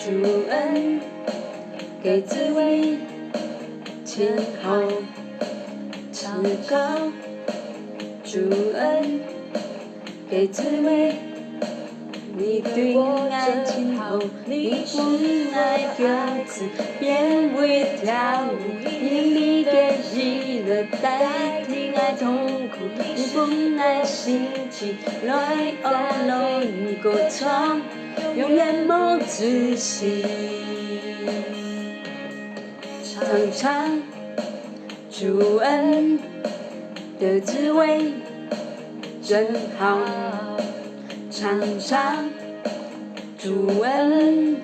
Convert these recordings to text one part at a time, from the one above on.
主恩给滋味，前后长高。主恩给滋味，你对爱今后，你不爱各自变为跳舞，以你的喜乐代替爱痛苦，你不爱兴起来你歌唱，永远没止息。唱唱主恩的滋味真好，尝尝主恩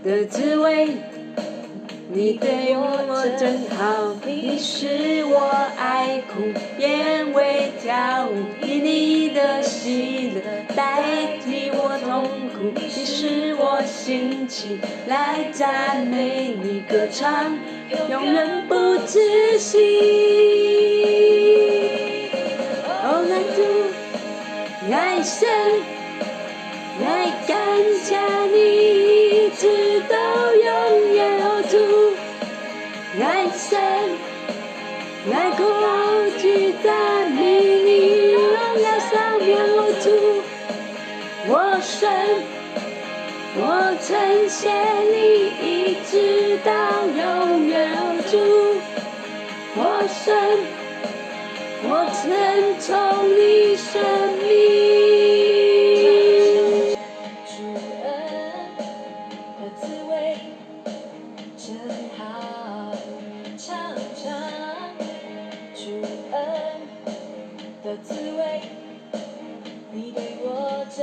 的滋味，你对我真好，你使我爱哭变为跳舞，以你的喜乐代替我痛苦，你使我兴起来赞美你歌唱，永远不止息。爱主，爱神，爱感谢你，直到永远。主，爱神，爱高举赞美你，荣耀上面主，我神，我称谢你，一直到永远。主，我神。我曾从你生命，主恩的滋味真好，尝尝主恩的滋味，你对我真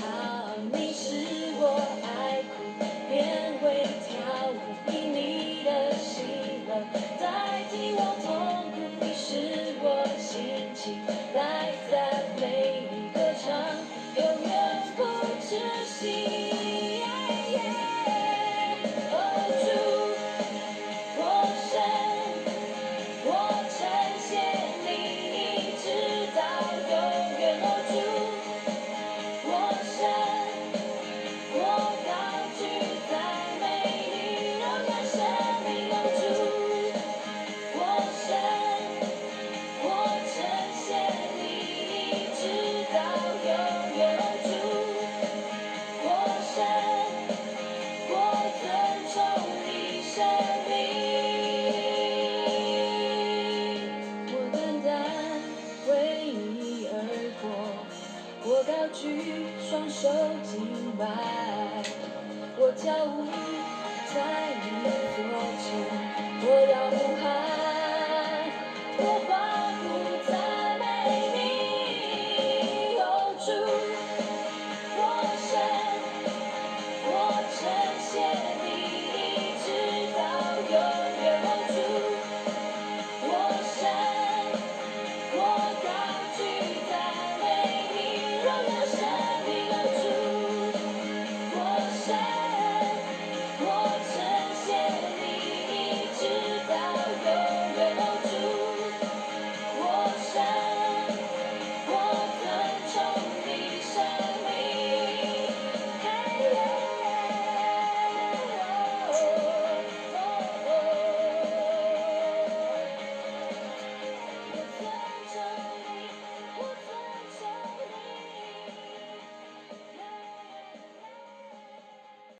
好，你使我爱哭变为跳舞，以你的喜乐代替我痛苦，你使我兴起来赞美你歌唱，永远不止息。主，我神，我称谢你，直到永远。主，我神，我高举赞美你，荣耀生命。主，我神。我称谢你，直到永远。主，我神，我尊崇你生命。我单单为你而活，我高举双手敬拜，我跳舞在你座前，我要呼喊，我欢呼赞美你。主，我神，我称谢